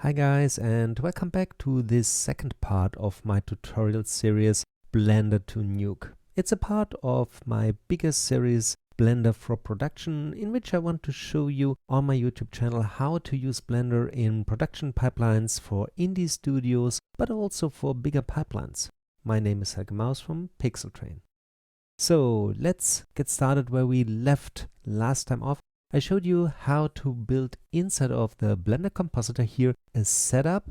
Hi guys, and welcome back to this second part of my tutorial series Blender to Nuke. It's a part of my biggest series Blender for Production, in which I want to show you on my YouTube channel how to use Blender in production pipelines for indie studios, but also for bigger pipelines. My name is Helge from pixeltrain. So let's get started where we left last time off. I showed you how to build inside of the Blender compositor here a setup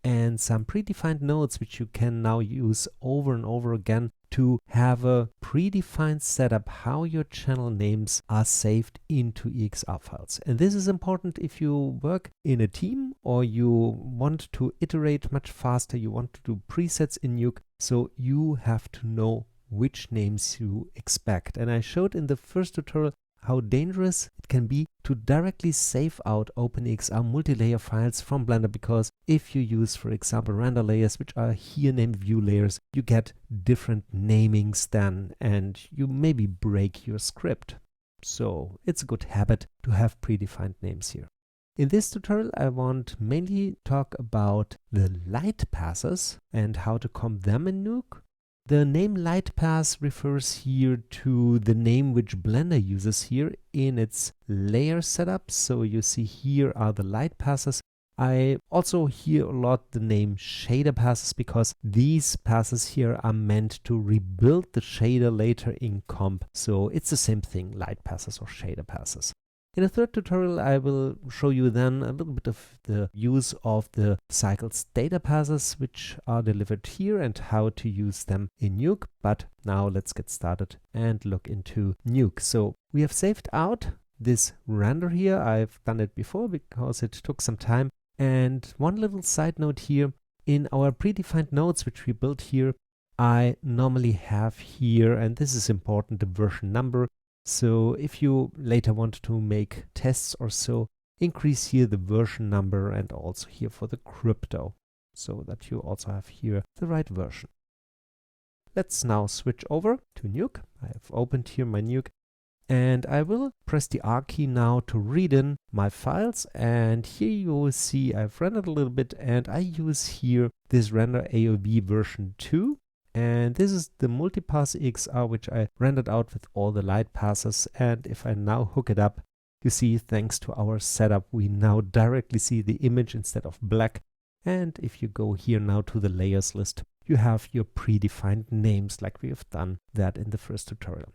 and some predefined nodes which you can now use over and over again to have a predefined setup how your channel names are saved into EXR files. And this is important if you work in a team or you want to iterate much faster, you want to do presets in Nuke, so you have to know which names you expect. And I showed in the first tutorial how dangerous it can be to directly save out OpenEXR multi-layer files from Blender, because if you use, for example, render layers, which are here named view layers, you get different namings then, and you maybe break your script. So it's a good habit to have predefined names here. In this tutorial, I want mainly talk about the LightPasses and how to comp them in Nuke. The name LightPass refers here to the name which Blender uses here in its layer setup. So you see here are the LightPasses. I also hear a lot the name Shaderpasses because these passes here are meant to rebuild the shader later in comp. So it's the same thing, LightPasses or Shaderpasses. In a third tutorial, I will show you then a little bit of the use of the cycles data passes which are delivered here and how to use them in Nuke. But now let's get started and look into Nuke. So we have saved out this render here. I've done it before because it took some time. And one little side note here, in our predefined nodes which we built here, I normally have here, and this is important, the version number. So if you later want to make tests or so, increase here the version number and also here for the crypto, so that you also have here the right version. Let's now switch over to Nuke. I have opened here my Nuke and I will press the R key now to read in my files, and here you will see I've rendered a little bit and I use here this render AOV version 2. And this is the multipass EXR which I rendered out with all the LightPasses. And if I now hook it up, you see, thanks to our setup, we now directly see the image instead of black. And if you go here now to the layers list, you have your predefined names like we have done that in the first tutorial.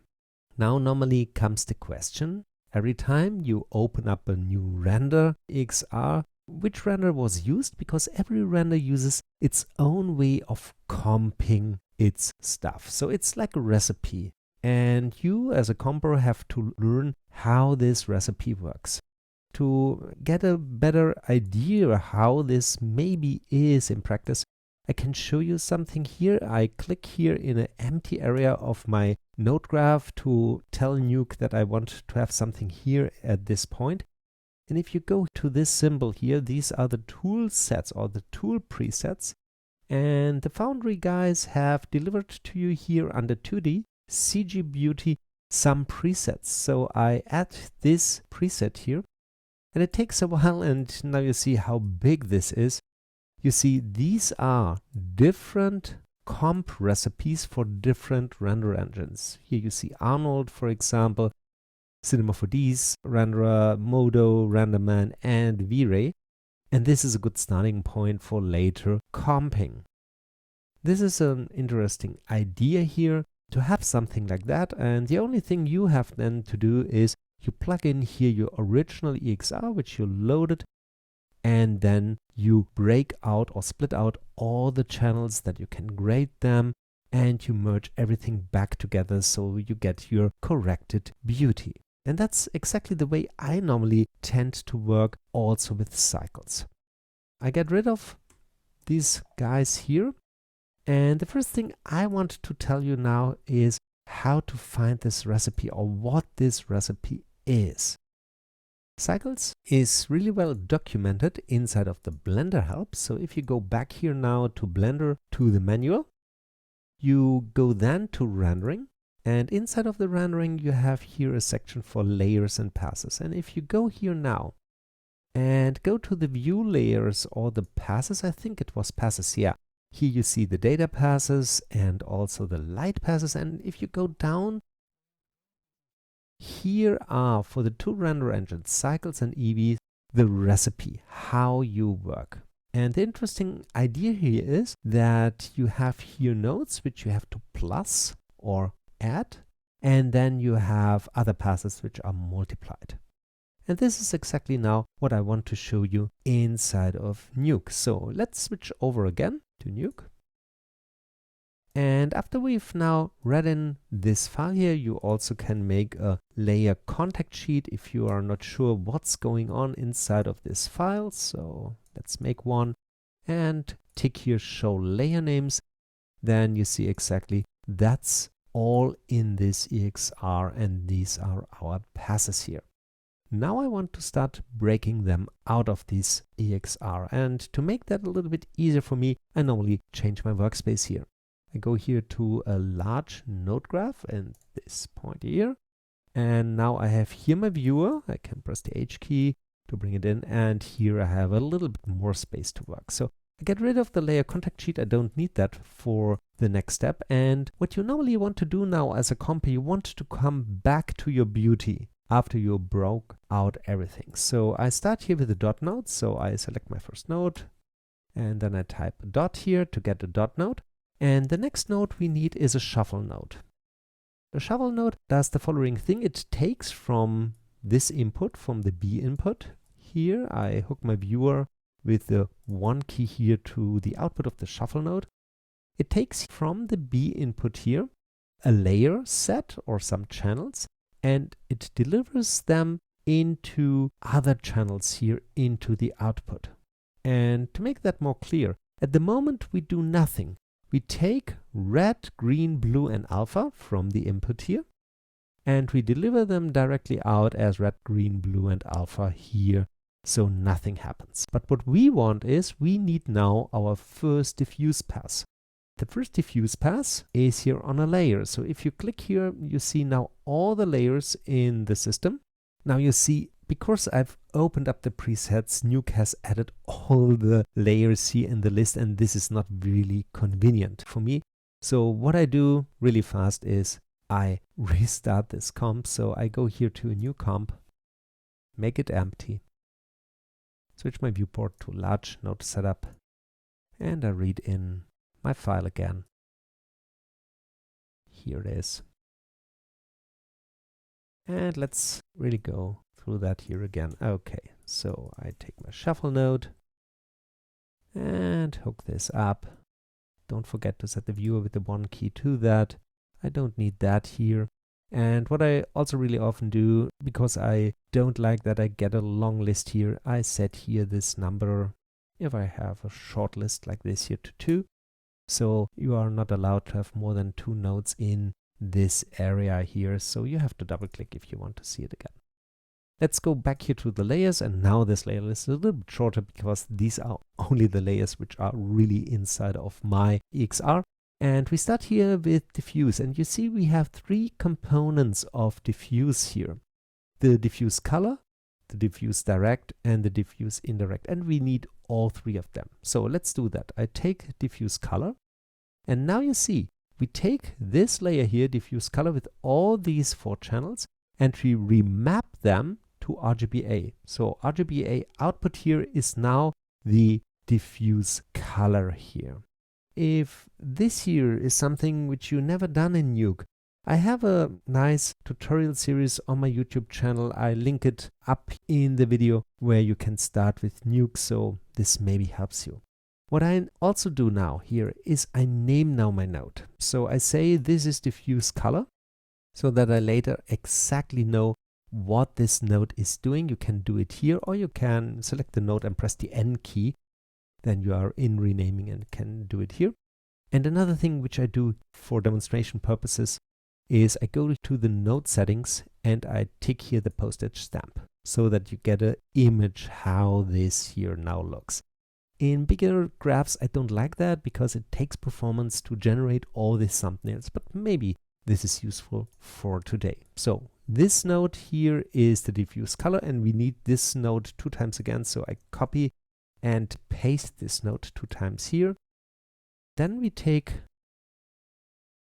Now normally comes the question, every time you open up a new render EXR, which render was used? Because every render uses its own way of comping its stuff. So it's like a recipe. And you as a comper have to learn how this recipe works. To get a better idea how this maybe is in practice, I can show you something here. I click here in an empty area of my node graph to tell Nuke that I want to have something here at this point. And if you go to this symbol here, these are the tool sets or the tool presets. And the Foundry guys have delivered to you here under 2D CG Beauty some presets. So I add this preset here and it takes a while, and now you see how big this is. You see these are different comp recipes for different render engines. Here you see Arnold, for example, Cinema 4Ds, Renderer, Modo, RenderMan, and V-Ray. And this is a good starting point for later comping. This is an interesting idea here to have something like that. And the only thing you have then to do is you plug in here your original EXR, which you loaded, and then you break out or split out all the channels that you can grade them, and you merge everything back together so you get your corrected beauty. And that's exactly the way I normally tend to work also with cycles. I get rid of these guys here. And the first thing I want to tell you now is how to find this recipe or what this recipe is. Cycles is really well documented inside of the Blender help. So if you go back here now to Blender to the manual, you go then to rendering. And inside of the rendering, you have here a section for layers and passes. And if you go here now and go to the view layers or the passes. I think it was passes, yeah. Here you see the data passes and also the light passes. And if you go down, here are for the two render engines, cycles and EVs, the recipe, how you work. And the interesting idea here is that you have here nodes which you have to plus or add, and then you have other passes which are multiplied. And this is exactly now what I want to show you inside of Nuke. So let's switch over again to Nuke. And after we've now read in this file here, you also can make a layer contact sheet if you are not sure what's going on inside of this file. So let's make one and tick here show layer names. Then you see exactly that's all in this EXR, and these are our passes here. Now I want to start breaking them out of this EXR, and to make that a little bit easier for me, I normally change my workspace here. I go here to a large node graph and this point here, and now I have here my viewer. I can press the H key to bring it in, and here I have a little bit more space to work. So I get rid of the layer contact sheet. I don't need that for the next step. And what you normally want to do now as a comp, you want to come back to your beauty after you broke out everything. So I start here with the dot node. So I select my first node, and then I type a dot here to get a dot node. And the next node we need is a shuffle node. The shuffle node does the following thing. It takes from this input, from the B input. Here I hook my viewer with the 1 key here to the output of the shuffle node. It takes from the B input here a layer set or some channels, and it delivers them into other channels here into the output. And to make that more clear, at the moment we do nothing. We take red, green, blue, and alpha from the input here, and we deliver them directly out as red, green, blue, and alpha here, so nothing happens. But what we want is we need now our first diffuse pass. The first diffuse pass is here on a layer. So if you click here, you see now all the layers in the system. Now you see, because I've opened up the presets, Nuke has added all the layers here in the list, and this is not really convenient for me. So what I do really fast is I restart this comp. So I go here to a new comp, make it empty, switch my viewport to large node setup, and I read in my file again. Here it is. And let's really go through that here again. Okay, so I take my shuffle node and hook this up. Don't forget to set the viewer with the 1 key to that. I don't need that here. And what I also really often do, because I don't like that I get a long list here, I set here this number, if I have a short list like this here, to 2. So you are not allowed to have more than 2 nodes in this area here. So you have to double click if you want to see it again. Let's go back here to the layers, and now this layer list is a little bit shorter because these are only the layers which are really inside of my EXR. And we start here with diffuse, and you see we have 3 components of diffuse here. The diffuse color, the diffuse direct, and the diffuse indirect, and we need all 3 of them. So let's do that. I take diffuse color, and now you see we take this layer here, diffuse color, with all these 4 channels, and we remap them to RGBA. So RGBA output here is now the diffuse color here. If this here is something which you never done in Nuke, I have a nice tutorial series on my YouTube channel. I link it up in the video where you can start with Nuke, so this maybe helps you. What I also do now here is I name now my node. So I say this is diffuse color, so that I later exactly know what this node is doing. You can do it here, or you can select the node and press the N key. Then you are in renaming and can do it here. And another thing which I do for demonstration purposes is I go to the node settings and I tick here the postage stamp so that you get an image how this here now looks. In bigger graphs, I don't like that because it takes performance to generate all these thumbnails, but maybe this is useful for today. So this node here is the diffuse color, and we need this node 2 times again, so I copy and paste this node 2 times here. Then we take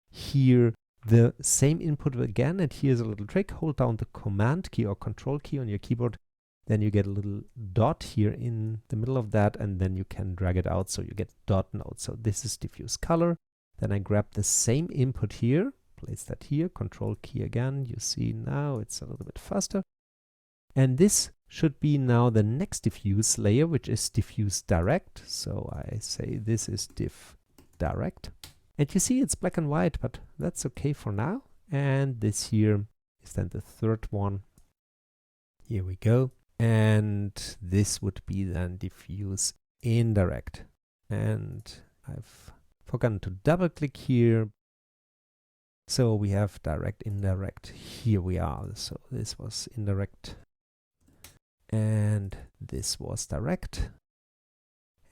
here the same input again, and here's a little trick. Hold down the command key or control key on your keyboard, then you get a little dot here in the middle of that, and then you can drag it out so you get dot node. So this is diffuse color. Then I grab the same input here, place that here, control key again. You see now it's a little bit faster. And this should be now the next diffuse layer, which is diffuse direct. So I say this is diff direct. And you see it's black and white, but that's okay for now. And this here is then the third one. Here we go. And this would be then diffuse indirect. And I've forgotten to double click here. So we have direct, indirect. Here we are. So this was indirect. And this was direct.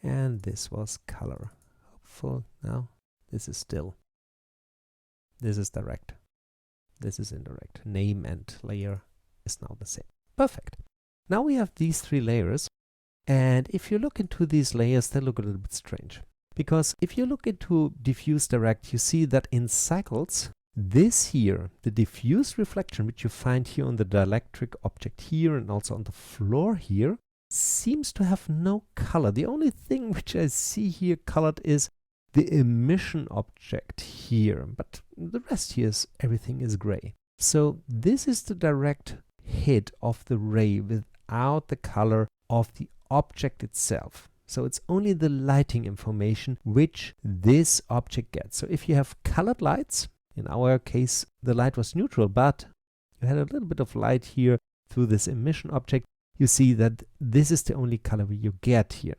And this was color. Hopeful. No, this is still. This is direct. This is indirect. Name and layer is now the same. Perfect. Now we have these 3 layers. And if you look into these layers, they look a little bit strange. Because if you look into diffuse direct, you see that in cycles, this here, the diffuse reflection, which you find here on the dielectric object here and also on the floor here, seems to have no color. The only thing which I see here colored is the emission object here, but the rest here is everything is gray. So this is the direct hit of the ray without the color of the object itself. So it's only the lighting information which this object gets. So if you have colored lights, in our case the light was neutral, but you had a little bit of light here through this emission object, you see that this is the only color you get here.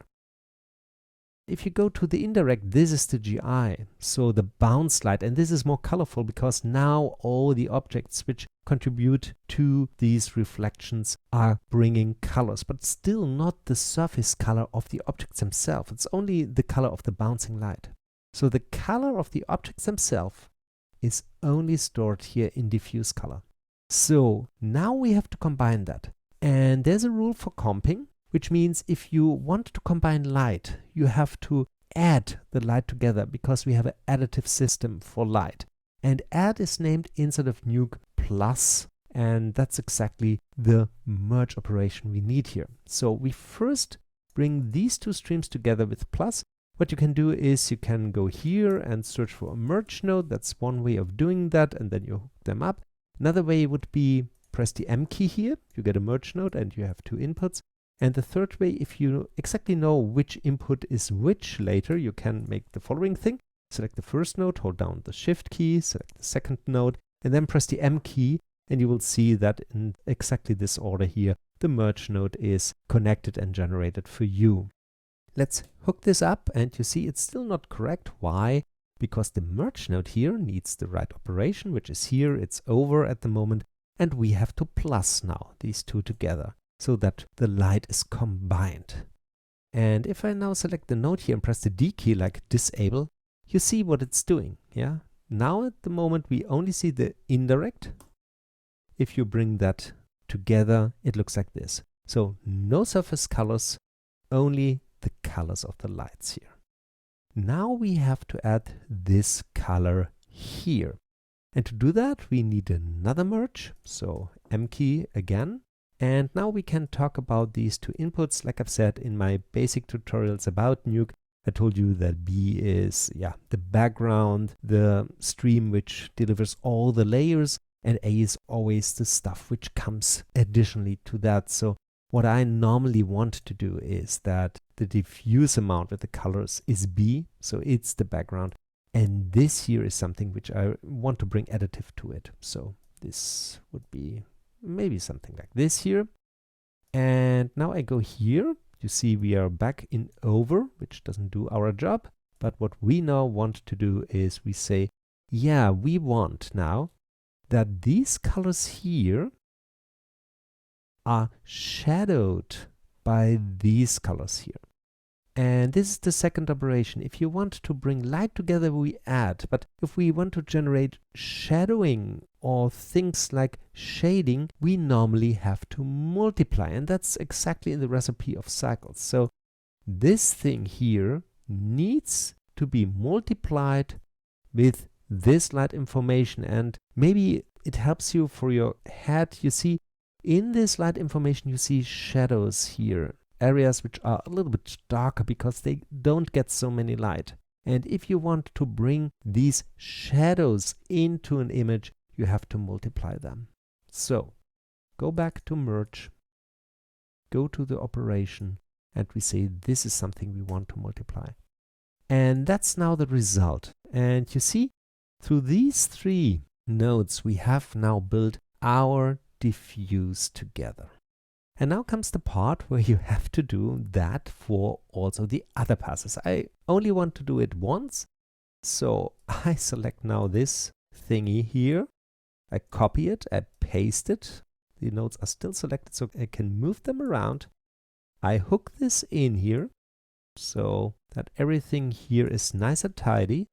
If you go to the indirect, this is the GI, so the bounce light, and this is more colorful because now all the objects which contribute to these reflections are bringing colors, but still not the surface color of the objects themselves. It's only the color of the bouncing light. So the color of the objects themselves is only stored here in diffuse color. So now we have to combine that. And there's a rule for comping, which means if you want to combine light, you have to add the light together because we have an additive system for light. And add is named inside of Nuke plus, and that's exactly the merge operation we need here. So we first bring these 2 streams together with plus. What you can do is you can go here and search for a merge node. That's one way of doing that, and then you hook them up. Another way would be press the M key here. You get a merge node and you have 2 inputs. And the third way, if you exactly know which input is which later, you can make the following thing. Select the first node, hold down the shift key, select the second node, and then press the M key, and you will see that in exactly this order here, the merge node is connected and generated for you. Let's hook this up, and you see it's still not correct. Why? Because the merge node here needs the right operation, which is here. It's over at the moment, and we have to plus now these 2 together so that the light is combined. And if I now select the node here and press the D key like disable, you see what it's doing. Yeah. Now at the moment we only see the indirect. If you bring that together, it looks like this. So no surface colors, only the colors of the lights here. Now we have to add this color here. And to do that, we need another merge. So M key again. And now we can talk about these 2 inputs. Like I've said in my basic tutorials about Nuke, I told you that B is the background, the stream which delivers all the layers, and A is always the stuff which comes additionally to that. So what I normally want to do is that the diffuse amount with the colors is B, so it's the background. And this here is something which I want to bring additive to it. So this would be maybe something like this here. And now I go here. You see we are back in over, which doesn't do our job. But what we now want to do is we say, yeah, we want now that these colors here are shadowed by these colors here. And this is the second operation. If you want to bring light together, we add. But if we want to generate shadowing or things like shading, we normally have to multiply. And that's exactly in the recipe of cycles. So this thing here needs to be multiplied with this light information. And maybe it helps you for your head. You see, in this light information, you see shadows here. Areas which are a little bit darker because they don't get so many light. And if you want to bring these shadows into an image, you have to multiply them. So go back to merge, go to the operation, and we say this is something we want to multiply. And that's now the result. And you see, through these three nodes, we have now built our diffuse together. And now comes the part where you have to do that for also the other passes. I only want to do it once. So I select now this thingy here. I copy it, I paste it. The nodes are still selected, so I can move them around. I hook this in here so that everything here is nice and tidy.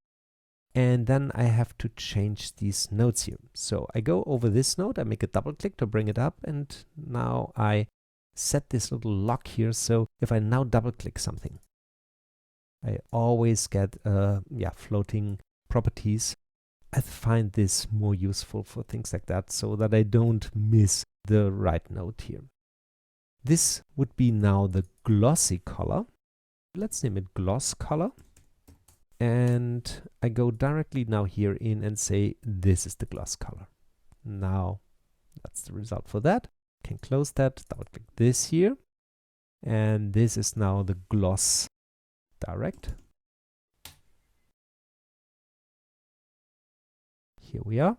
And then I have to change these nodes here. So I go over this node, I make a double click to bring it up, and now I set this little lock here. So if I now double click something, I always get floating properties. I find this more useful for things like that so that I don't miss the right node here. This would be now the glossy color. Let's name it gloss color. And I go directly now here in and say, this is the gloss color. Now that's the result for that. Can close that, double click this here. And this is now the gloss direct. Here we are.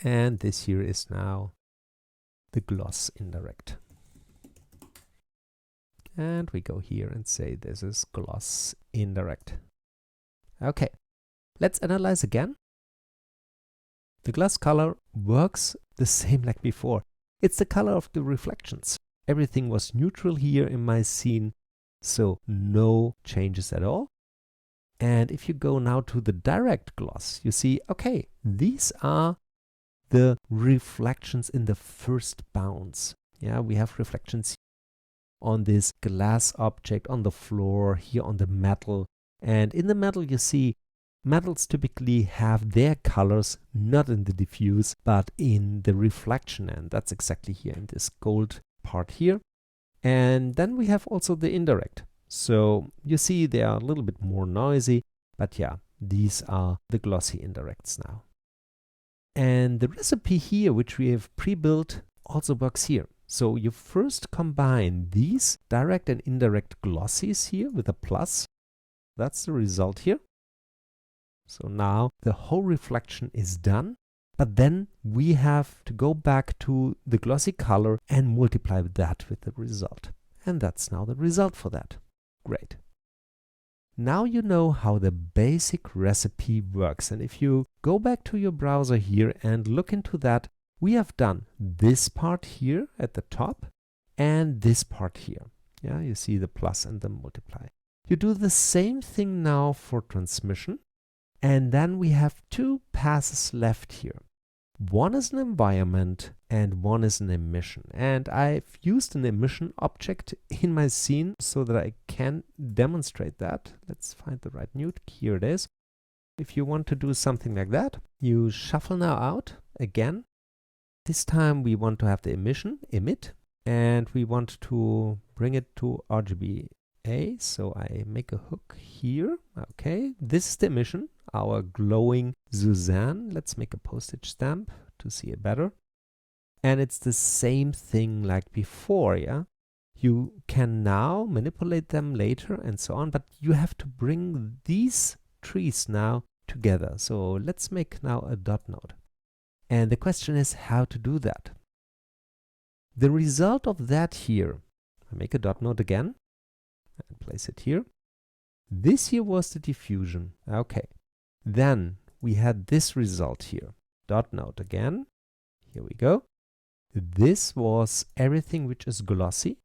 And this here is now the gloss indirect. And we go here and say this is gloss indirect. Okay, let's analyze again. The gloss color works the same like before. It's the color of the reflections. Everything was neutral here in my scene, so no changes at all. And if you go now to the direct gloss, you see, okay, these are the reflections in the first bounce. Yeah, we have reflections on this glass object, on the floor, here on the metal. And in the metal, you see, metals typically have their colors not in the diffuse, but in the reflection. And that's exactly here in this gold part here. And then we have also the indirect. So you see they are a little bit more noisy, but yeah, these are the glossy indirects now. And the recipe here, which we have pre-built, also works here. So you first combine these direct and indirect glossies here with a plus. That's the result here. So now the whole reflection is done, but then we have to go back to the glossy color and multiply that with the result. And that's now the result for that. Great. Now you know how the basic recipe works. And if you go back to your browser here and look into that, we have done this part here at the top and this part here. Yeah, you see the plus and the multiply. You do the same thing now for transmission. And then we have two passes left here. One is an environment and one is an emission. And I've used an emission object in my scene so that I can demonstrate that. Let's find the right Nuke. Here it is. If you want to do something like that, you shuffle now out again. This time we want to have the emission, emit, and we want to bring it to RGBA. So I make a hook here. Okay, this is the emission, our glowing Suzanne. Let's make a postage stamp to see it better. And it's the same thing like before, yeah? You can now manipulate them later and so on, but you have to bring these trees now together. So let's make now a dot node. And the question is how to do that. The result of that here, I make a dot node again and place it here. This here was the diffusion. Okay. Then we had this result here. Dot node again. Here we go. This was everything which is glossy.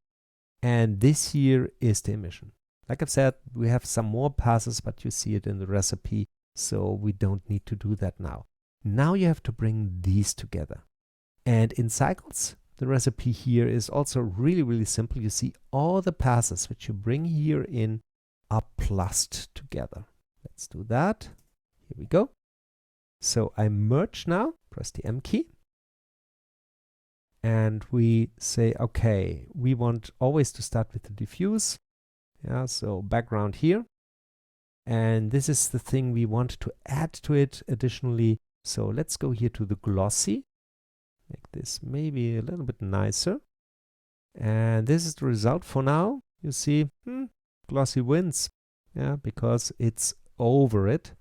And this here is the emission. Like I've said, we have some more passes, but you see it in the recipe, so we don't need to do that now. Now you have to bring these together. And in cycles, the recipe here is also really, really simple. You see all the passes which you bring here in are plussed together. Let's do that. Here we go. So I merge now, press the M key. And we say, okay, we want always to start with the diffuse. Yeah, so background here. And this is the thing we want to add to it additionally. So let's go here to the glossy. Make this maybe a little bit nicer. And this is the result for now. You see, glossy wins. Yeah, because it's over it.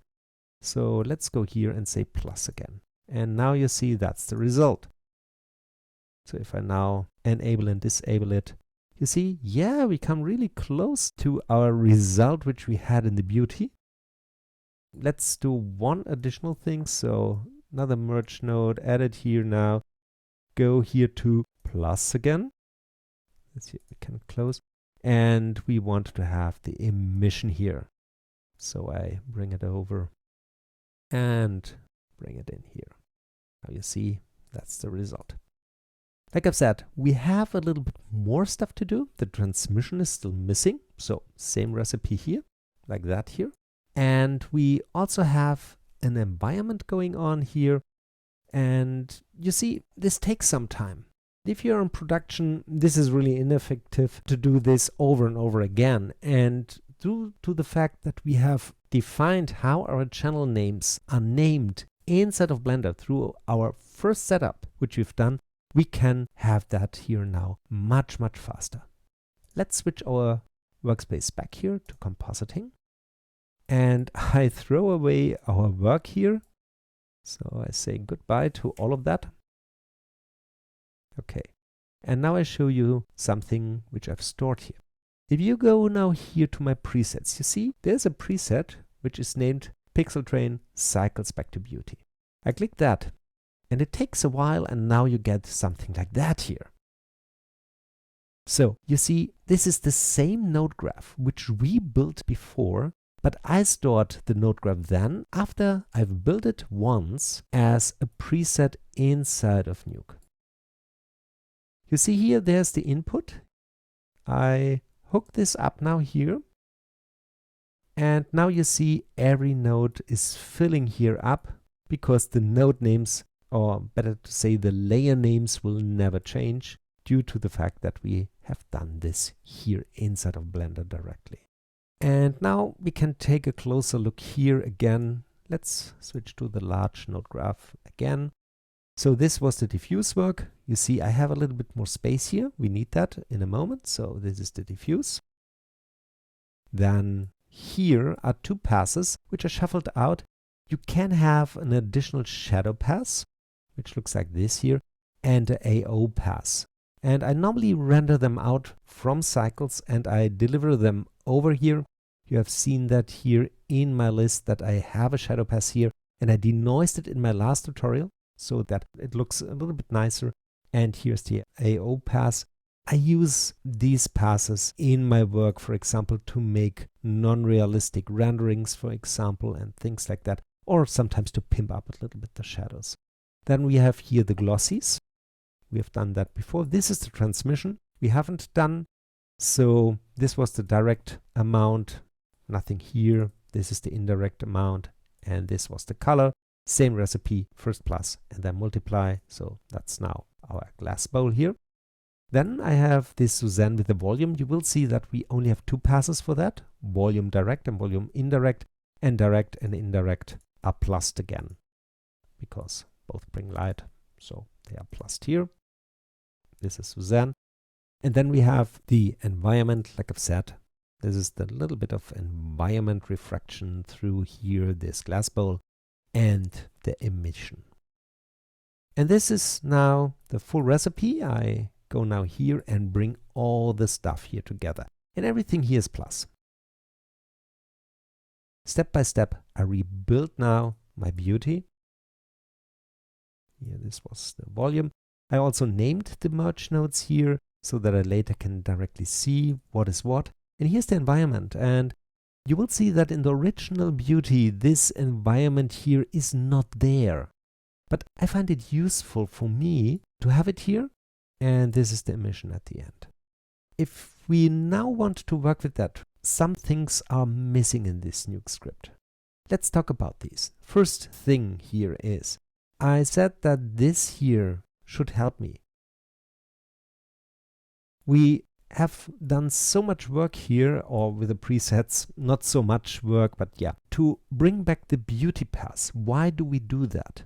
So let's go here and say plus again. And now you see that's the result. So if I now enable and disable it, you see, yeah, we come really close to our result which we had in the beauty. Let's do one additional thing. So another merge node added here now. Go here to plus again. Let's see, we can close. And we want to have the emission here. So I bring it over and bring it in here. Now you see, that's the result. Like I've said, we have a little bit more stuff to do. The transmission is still missing. So same recipe here, like that here. And we also have an environment going on here. And you see, this takes some time. If you're in production, this is really ineffective to do this over and over again. And due to the fact that we have defined how our channel names are named inside of Blender through our first setup, which we've done, we can have that here now much, much faster. Let's switch our workspace back here to compositing. And I throw away our work here. So I say goodbye to all of that. Okay. And now I show you something which I've stored here. If you go now here to my presets, you see there's a preset which is named pixeltrain cycles back to beauty. I click that. And it takes a while, and now you get something like that here. So you see, this is the same node graph which we built before, but I stored the node graph then after I've built it once as a preset inside of Nuke. You see here, there's the input. I hook this up now here. And now you see every node is filling here up because the node names, or better to say the layer names, will never change due to the fact that we have done this here inside of Blender directly. And now we can take a closer look here again. Let's switch to the large node graph again. So this was the diffuse work. You see I have a little bit more space here. We need that in a moment. So this is the diffuse. Then here are two passes which are shuffled out. You can have an additional shadow pass, which looks like this here, and a AO pass. And I normally render them out from cycles and I deliver them over here. You have seen that here in my list that I have a shadow pass here, and I denoised it in my last tutorial so that it looks a little bit nicer. And here's the AO pass. I use these passes in my work, for example, to make non-realistic renderings, for example, and things like that, or sometimes to pimp up a little bit the shadows. Then we have here the glossies. We have done that before. This is the transmission we haven't done. So this was the direct amount, nothing here. This is the indirect amount, and this was the color. Same recipe, first plus and then multiply. So that's now our glass bowl here. Then I have this Suzanne with the volume. You will see that we only have two passes for that, volume direct and volume indirect, and direct and indirect are plussed again because both bring light, so they are plussed here. This is Suzanne. And then we have the environment, like I've said. This is the little bit of environment refraction through here, this glass bowl, and the emission. And this is now the full recipe. I go now here and bring all the stuff here together. And everything here is plus. Step by step, I rebuild now my beauty. Here, this was the volume. I also named the merge nodes here so that I later can directly see what is what. And here's the environment. And you will see that in the original beauty, this environment here is not there. But I find it useful for me to have it here. And this is the emission at the end. If we now want to work with that, some things are missing in this Nuke script. Let's talk about these. First thing here is, I said that this here should help me. We have done so much work here, or with the presets, not so much work, but yeah, to bring back the beauty paths. Why do we do that?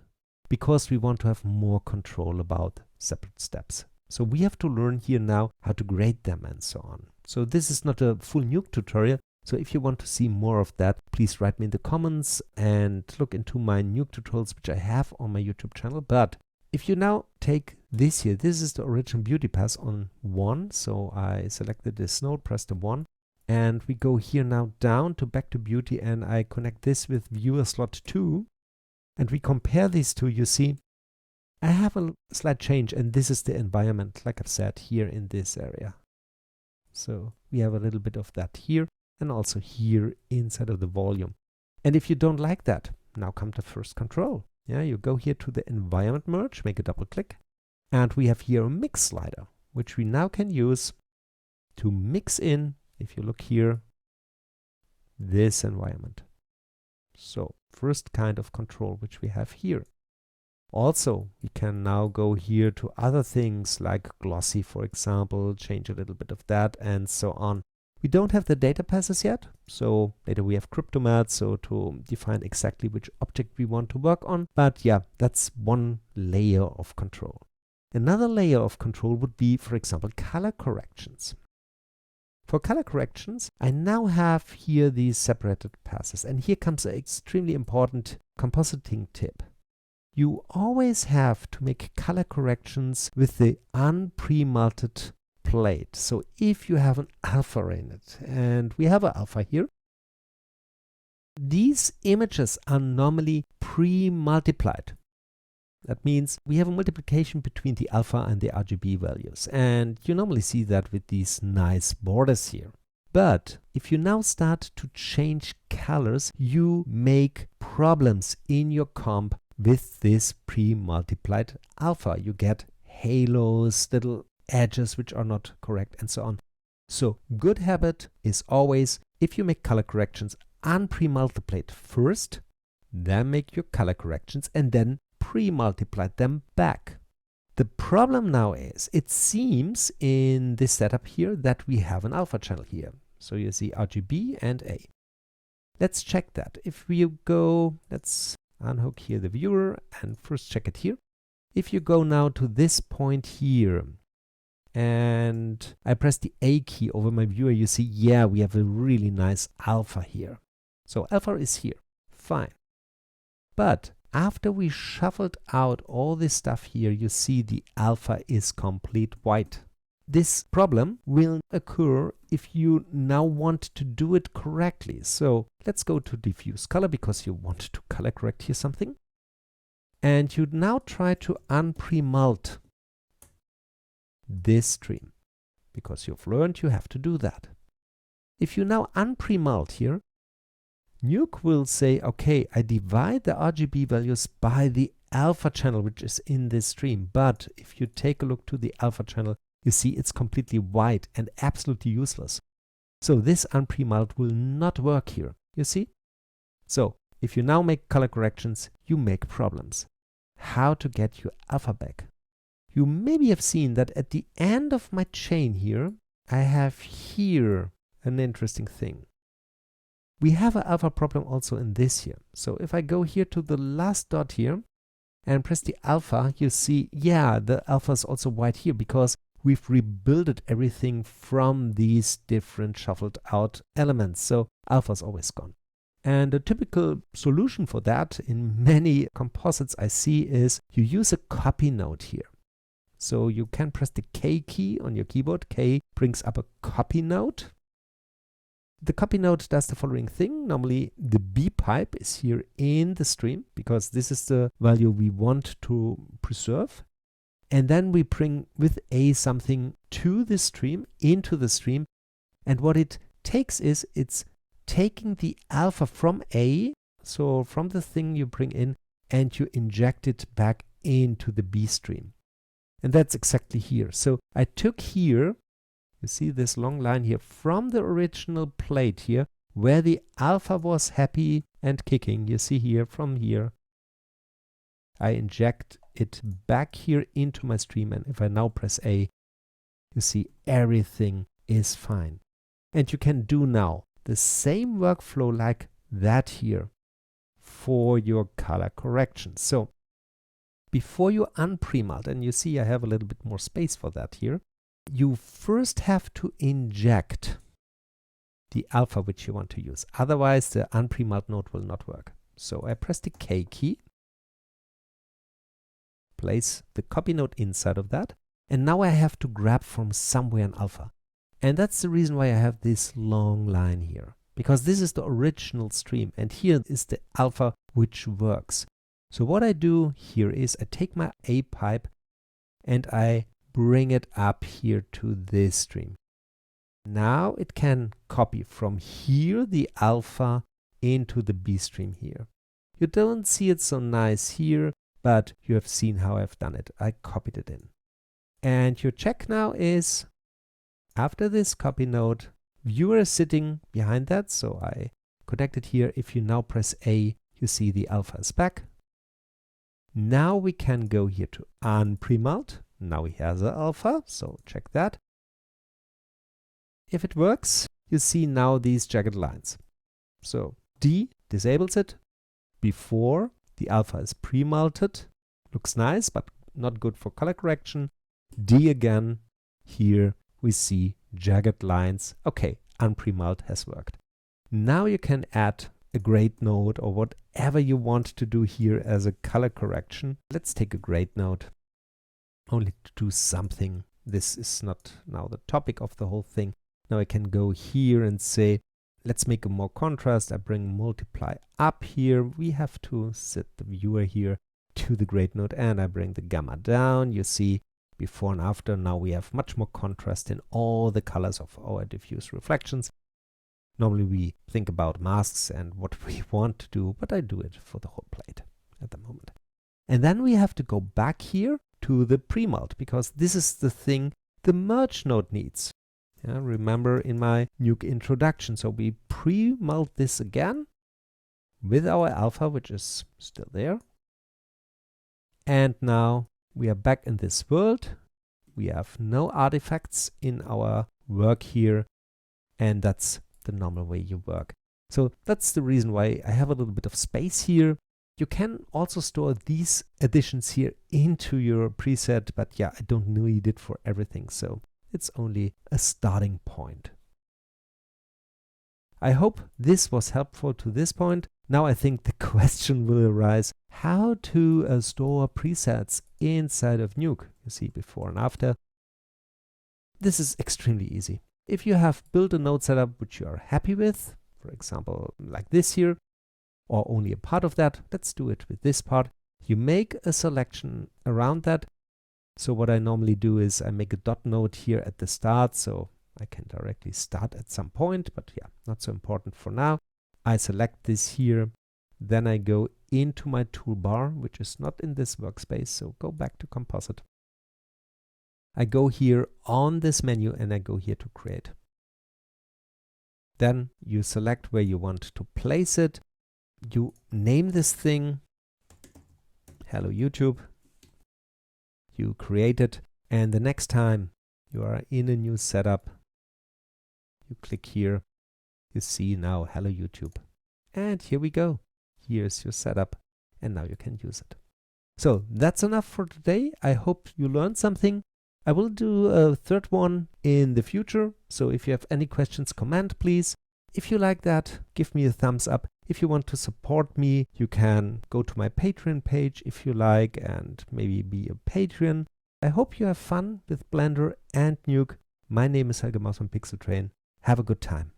Because we want to have more control about separate steps. So we have to learn here now how to grade them and so on. So this is not a full Nuke tutorial. So if you want to see more of that, please write me in the comments and look into my Nuke tutorials, which I have on my YouTube channel. But if you now take this here, this is the original beauty path on 1. So I selected this node, press the 1, and we go here now down to back to beauty, and I connect this with viewer slot 2. And we compare these two, you see, I have a slight change, and this is the environment, like I've said, here in this area. So we have a little bit of that here, and also here inside of the volume. And if you don't like that, now come to first control. Yeah, you go here to the environment merge, make a double click, and we have here a mix slider, which we now can use to mix in, if you look here, this environment. So first kind of control which we have here. Also, we can now go here to other things like glossy, for example, change a little bit of that and so on. We don't have the data passes yet, so later we have cryptomat, so to define exactly which object we want to work on. But yeah, that's one layer of control. Another layer of control would be, for example, color corrections. For color corrections, I now have here these separated passes, and here comes an extremely important compositing tip. You always have to make color corrections with the un-premulted plate. So if you have an alpha in it, and we have an alpha here, these images are normally pre-multiplied. That means we have a multiplication between the alpha and the RGB values, and you normally see that with these nice borders here. But if you now start to change colors, you make problems in your comp with this pre-multiplied alpha. You get halos, little edges which are not correct, and so on. So good habit is always, if you make color corrections, un-premultiply first, then make your color corrections, and then pre-multiply them back. The problem now is, it seems in this setup here that we have an alpha channel here. So you see RGB and A. Let's check that. If we go, let's unhook here the viewer and first check it here. If you go now to this point here and I press the A key over my viewer, you see, yeah, we have a really nice alpha here. So alpha is here, fine. But after we shuffled out all this stuff here, you see the alpha is complete white. This problem will occur if you now want to do it correctly. So let's go to diffuse color because you want to color correct here something. And you now try to un-premult this stream because you've learned you have to do that. If you now un-premult here, Nuke will say, okay, I divide the RGB values by the alpha channel which is in this stream. But if you take a look to the alpha channel, you see it's completely white and absolutely useless. So this un-premult will not work here, you see? So if you now make color corrections, you make problems. How to get your alpha back? You maybe have seen that at the end of my chain here, I have here an interesting thing. We have an alpha problem also in this here. So if I go here to the last dot here and press the alpha, you see, yeah, the alpha is also white here because we've rebuilt everything from these different shuffled out elements. So alpha is always gone. And a typical solution for that in many composites I see is you use a copy node here. So you can press the K key on your keyboard. K brings up a copy node. The copy node does the following thing. Normally the B pipe is here in the stream because this is the value we want to preserve. And then we bring with A something to the stream, into the stream. And what it takes is it's taking the alpha from A, so from the thing you bring in, and you inject it back into the B stream. And that's exactly here. So I took here, you see this long line here, from the original plate here, where the alpha was happy and kicking. You see here, from here, I inject it back here into my stream. And if I now press A, you see everything is fine. And you can do now the same workflow like that here for your color correction. So before you un-Premult, and you see I have a little bit more space for that here, you first have to inject the alpha which you want to use. Otherwise, the un-Premult node will not work. So I press the K key, place the copy node inside of that, and now I have to grab from somewhere an alpha. And that's the reason why I have this long line here, because this is the original stream, and here is the alpha which works. So what I do here is I take my A pipe and I bring it up here to this stream. Now it can copy from here the alpha into the B stream here. You don't see it so nice here, but you have seen how I've done it. I copied it in. And your check now is, after this copy node, viewer is sitting behind that, so I connect it here. If you now press A, you see the alpha is back. Now we can go here to un-Premult. Now he has an alpha, so check that. If it works, you see now these jagged lines. So D disables it before the alpha is pre-multed. Looks nice, but not good for color correction. D again, here we see jagged lines. Okay, un-Premult has worked. Now you can add a grade node or whatever you want to do here as a color correction. Let's take a grade node, only to do something. This is not now the topic of the whole thing. Now I can go here and say, let's make a more contrast. I bring multiply up here. We have to set the viewer here to the grade node, and I bring the gamma down. You see before and after. Now we have much more contrast in all the colors of our diffuse reflections. Normally we think about masks and what we want to do, but I do it for the whole plate at the moment. And then we have to go back here to the Premult, because this is the thing the merge node needs. Yeah, remember in my Nuke introduction. So we Premult this again with our alpha, which is still there. And now we are back in this world. We have no artifacts in our work here, and that's the normal way you work. So that's the reason why I have a little bit of space here. You can also store these additions here into your preset, but yeah, I don't need it for everything, so it's only a starting point. I hope this was helpful to this point. Now I think the question will arise, how to store presets inside of Nuke. You see before and after. This is extremely easy. If you have built a node setup which you are happy with, for example, like this here, or only a part of that, let's do it with this part. You make a selection around that. So what I normally do is I make a dot node here at the start, so I can directly start at some point, but yeah, not so important for now. I select this here, then I go into my toolbar, which is not in this workspace, so go back to Composite. I go here on this menu and I go here to create. Then you select where you want to place it. You name this thing, Hello YouTube. You create it, and the next time you are in a new setup, you click here, you see now Hello YouTube. And here we go. Here's your setup, and now you can use it. So that's enough for today. I hope you learned something. I will do a third one in the future, so if you have any questions, comment please. If you like that, give me a thumbs up. If you want to support me, you can go to my Patreon page if you like and maybe be a Patreon. I hope you have fun with Blender and Nuke. My name is Helge from pixeltrain. Have a good time.